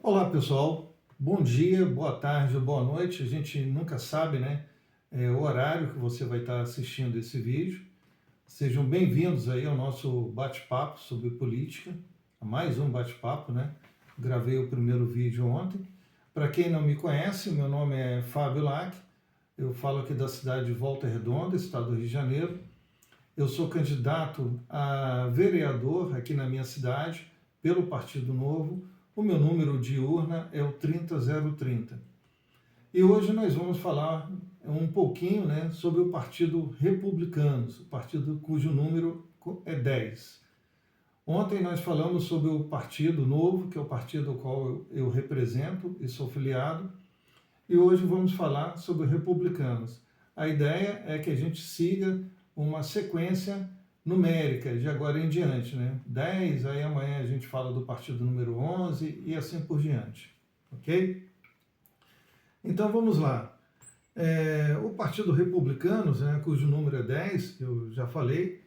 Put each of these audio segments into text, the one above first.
Olá pessoal, bom dia, boa tarde ou boa noite. A gente nunca sabe, né, o horário que você vai estar assistindo esse vídeo. Sejam bem-vindos aí ao nosso bate-papo sobre política, a mais um bate-papo, né? Gravei o primeiro vídeo ontem. Para quem não me conhece, meu nome é Fábio Lac, eu falo aqui da cidade de Volta Redonda, estado do Rio de Janeiro. Eu sou candidato a vereador aqui na minha cidade, pelo Partido Novo. O meu número de urna é o 30030. E hoje nós vamos falar um pouquinho, né, sobre o Partido Republicanos, o partido cujo número é 10. Ontem nós falamos sobre o Partido Novo, que é o partido ao qual eu represento e sou filiado, e hoje vamos falar sobre Republicanos. A ideia é que a gente siga uma sequência numérica de agora em diante, né? 10, aí amanhã a gente fala do partido número 11 e assim por diante, ok? Então vamos lá. O Partido Republicanos, né, cujo número é 10, que eu já falei,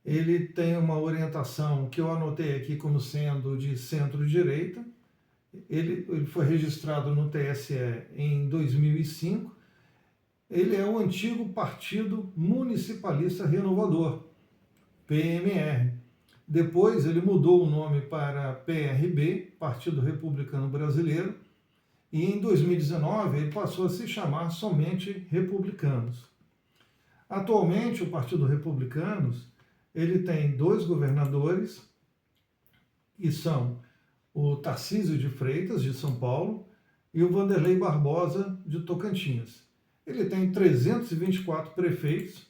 ele tem uma orientação que eu anotei aqui como sendo de centro-direita. Ele foi registrado no TSE em 2005. Ele é o antigo Partido Municipalista Renovador, PMR. Depois ele mudou o nome para PRB, Partido Republicano Brasileiro, e em 2019 ele passou a se chamar somente Republicanos. Atualmente o Partido Republicanos ele tem dois governadores, que são o Tarcísio de Freitas, de São Paulo, e o Vanderlei Barbosa, de Tocantins. Ele tem 324 prefeitos,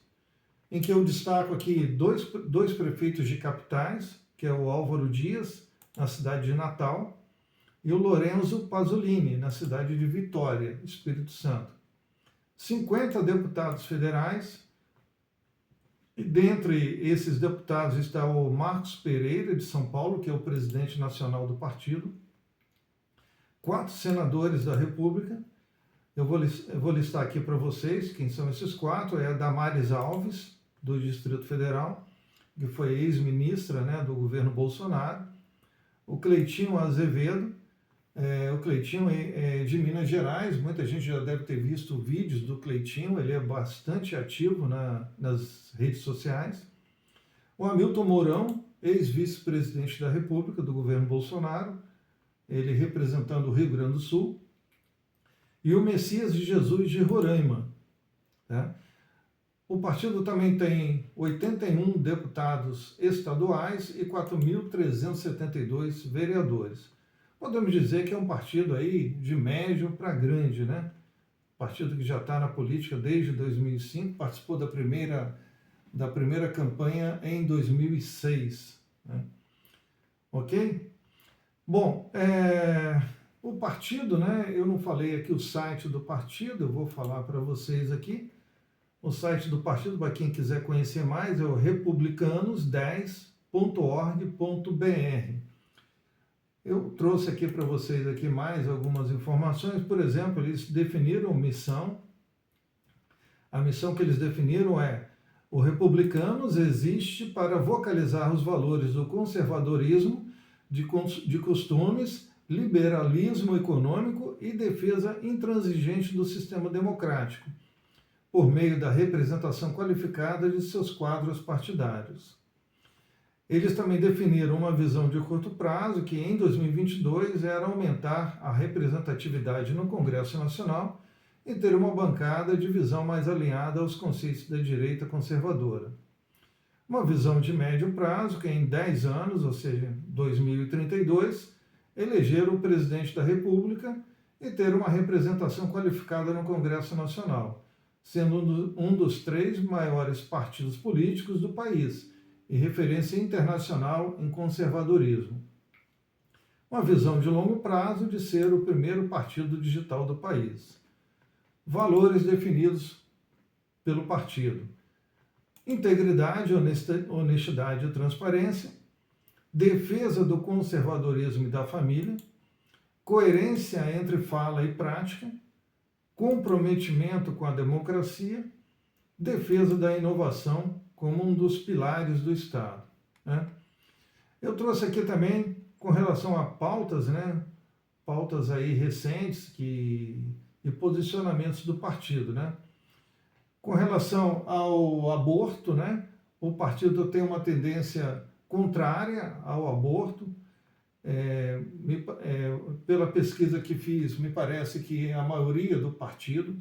em que eu destaco aqui dois prefeitos de capitais, que é o Álvaro Dias, na cidade de Natal, e o Lorenzo Pasolini, na cidade de Vitória, Espírito Santo. 50 deputados federais, e dentre esses deputados está o Marcos Pereira, de São Paulo, que é o presidente nacional do partido, 4 senadores da República. Eu vou listar aqui para vocês quem são esses 4. É a Damares Alves, do Distrito Federal, que foi ex-ministra, né, do governo Bolsonaro. O Cleitinho Azevedo, o Cleitinho é de Minas Gerais. Muita gente já deve ter visto vídeos do Cleitinho, ele é bastante ativo nas redes sociais. O Hamilton Mourão, ex-vice-presidente da República, do governo Bolsonaro, ele representando o Rio Grande do Sul. E o Messias de Jesus de Roraima. Tá? O partido também tem 81 deputados estaduais e 4.372 vereadores. Podemos dizer que é um partido aí de médio para grande, né? Partido que já está na política desde 2005, participou da primeira campanha em 2006. Né? Ok? Bom, o partido, né? Eu não falei aqui o site do partido, eu vou falar para vocês aqui. O site do partido, para quem quiser conhecer mais, é o republicanos10.org.br. Eu trouxe aqui para vocês aqui mais algumas informações. Por exemplo, eles definiram missão. A missão que eles definiram é: o Republicanos existe para vocalizar os valores do conservadorismo, de costumes, liberalismo econômico e defesa intransigente do sistema democrático, por meio da representação qualificada de seus quadros partidários. Eles também definiram uma visão de curto prazo, que em 2022 era aumentar a representatividade no Congresso Nacional e ter uma bancada de visão mais alinhada aos conceitos da direita conservadora. Uma visão de médio prazo, que em 10 anos, ou seja, 2032, eleger o presidente da República e ter uma representação qualificada no Congresso Nacional, sendo um dos 3 maiores partidos políticos do país e referência internacional em conservadorismo. Uma visão de longo prazo de ser o primeiro partido digital do país. Valores definidos pelo partido: integridade, honestidade e transparência, defesa do conservadorismo e da família, coerência entre fala e prática, comprometimento com a democracia, defesa da inovação como um dos pilares do Estado. Né? Eu trouxe aqui também, com relação a pautas, né, pautas aí recentes e posicionamentos do partido, né? Com relação ao aborto, né? O partido tem uma tendência contrária ao aborto. Pela pesquisa que fiz, me parece que a maioria do partido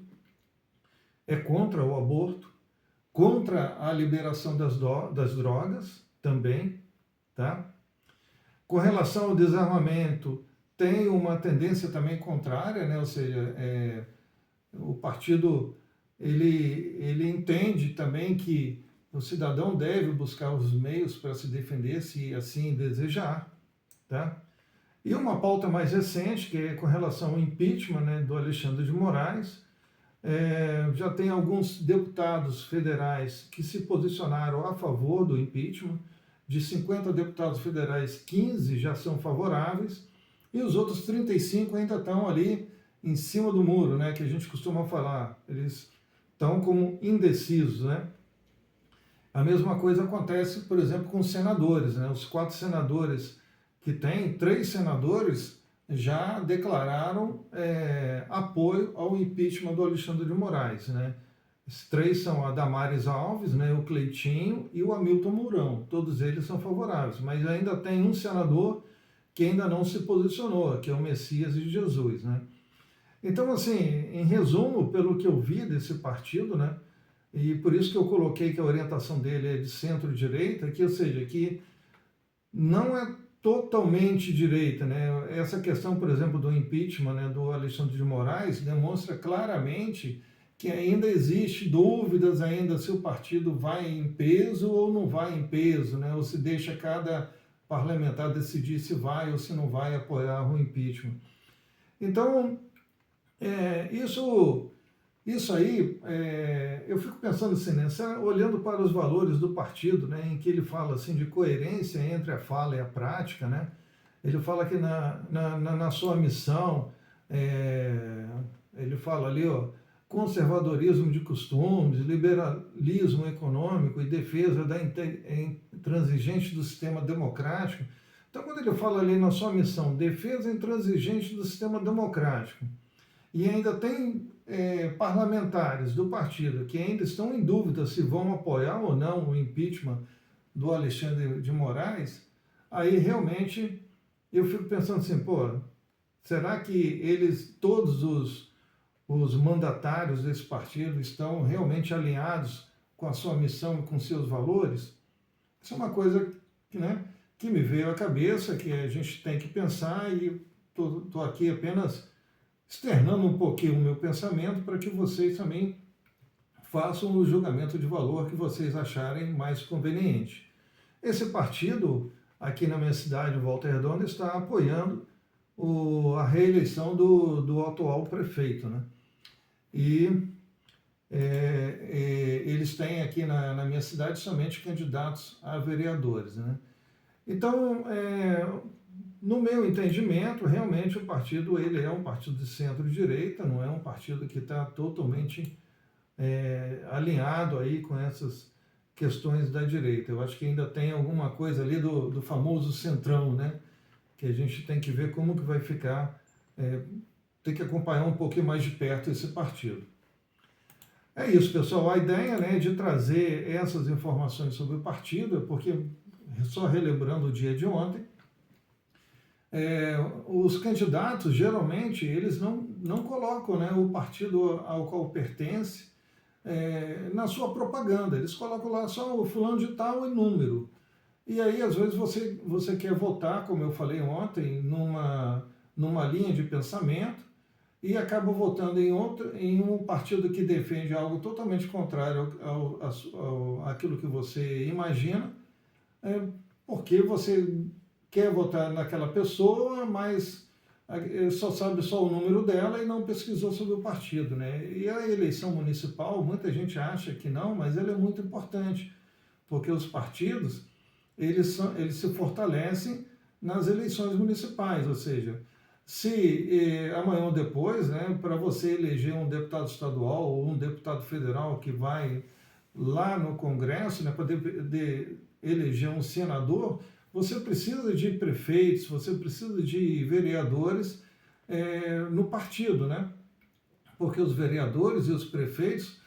é contra o aborto, contra a liberação das drogas também, tá? Com relação ao desarmamento, tem uma tendência também contrária, né? Ou seja, o partido ele entende também que o cidadão deve buscar os meios para se defender, se assim desejar, tá? E uma pauta mais recente, que é com relação ao impeachment, né, do Alexandre de Moraes, já tem alguns deputados federais que se posicionaram a favor do impeachment. De 50 deputados federais, 15 já são favoráveis, e os outros 35 ainda estão ali em cima do muro, né, que a gente costuma falar. Eles estão como indecisos, né? A mesma coisa acontece, por exemplo, com os senadores, né? Os 4 senadores que tem, 3 senadores já declararam apoio ao impeachment do Alexandre de Moraes, né? Os 3 são a Damares Alves, né, o Cleitinho e o Hamilton Mourão. Todos eles são favoráveis, mas ainda tem um senador que ainda não se posicionou, que é o Messias de Jesus, né? Então, assim, em resumo, pelo que eu vi desse partido, né, e por isso que eu coloquei que a orientação dele é de centro-direita, que, ou seja, que não é totalmente direita, né? Essa questão, por exemplo, do impeachment, né, do Alexandre de Moraes demonstra claramente que ainda existe dúvidas ainda se o partido vai em peso ou não vai em peso, né? Ou se deixa cada parlamentar decidir se vai ou se não vai apoiar o impeachment. Então, isso aí, eu fico pensando assim, né, olhando para os valores do partido, né, em que ele fala assim de coerência entre a fala e a prática, né? Ele fala que na sua missão, ele fala ali, ó, conservadorismo de costumes, liberalismo econômico e defesa da intransigente do sistema democrático. Então, quando ele fala ali na sua missão, defesa intransigente do sistema democrático, e ainda tem parlamentares do partido que ainda estão em dúvida se vão apoiar ou não o impeachment do Alexandre de Moraes, aí realmente eu fico pensando assim, pô, será que eles, todos os mandatários desse partido estão realmente alinhados com a sua missão e com seus valores? Isso é uma coisa que me veio à cabeça, que a gente tem que pensar, e estou aqui apenas externando um pouquinho o meu pensamento para que vocês também façam o julgamento de valor que vocês acharem mais conveniente. Esse partido, aqui na minha cidade, Volta Redonda, está apoiando a reeleição do atual prefeito, né? E eles têm aqui na minha cidade somente candidatos a vereadores, né? Então, no meu entendimento, realmente o partido ele é um partido de centro-direita, não é um partido que está totalmente alinhado aí com essas questões da direita. Eu acho que ainda tem alguma coisa ali do famoso centrão, né? Que a gente tem que ver como que vai ficar, tem que acompanhar um pouquinho mais de perto esse partido. É isso, pessoal. A ideia, né, de trazer essas informações sobre o partido, porque, só relembrando o dia de ontem, os candidatos, geralmente, eles não colocam, né, o partido ao qual pertence na sua propaganda. Eles colocam lá só o fulano de tal e número. E aí, às vezes, você quer votar, como eu falei ontem, numa linha de pensamento, e acaba votando em um partido que defende algo totalmente contrário àquilo que você imagina, porque você quer votar naquela pessoa, mas só sabe só o número dela e não pesquisou sobre o partido, né? E a eleição municipal, muita gente acha que não, mas ela é muito importante, porque os partidos, eles se fortalecem nas eleições municipais, ou seja, se amanhã ou depois, né, para você eleger um deputado estadual ou um deputado federal que vai lá no Congresso, né, para eleger um senador, você precisa de prefeitos, você precisa de vereadores no partido, né? Porque os vereadores e os prefeitos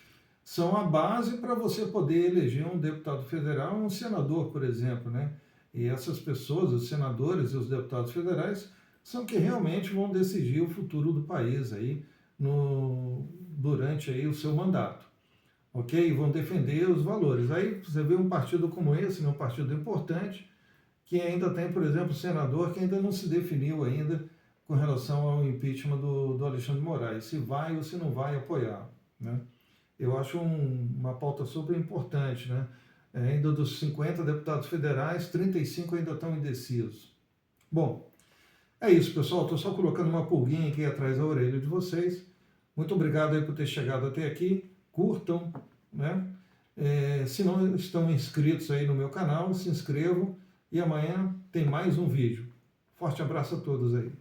são a base para você poder eleger um deputado federal, um senador, por exemplo, né? E essas pessoas, os senadores e os deputados federais, são que realmente vão decidir o futuro do país aí durante aí o seu mandato, ok? Vão defender os valores. Aí você vê um partido como esse, né, um partido importante, que ainda tem, por exemplo, um senador que ainda não se definiu ainda com relação ao impeachment do Alexandre de Moraes, se vai ou se não vai apoiar, né? Eu acho uma pauta super importante, né? Ainda dos 50 deputados federais, 35 ainda estão indecisos. Bom, é isso, pessoal. Estou só colocando uma pulguinha aqui atrás da orelha de vocês. Muito obrigado aí por ter chegado até aqui. Curtam, né? Se não estão inscritos aí no meu canal, se inscrevam. E amanhã tem mais um vídeo. Forte abraço a todos aí.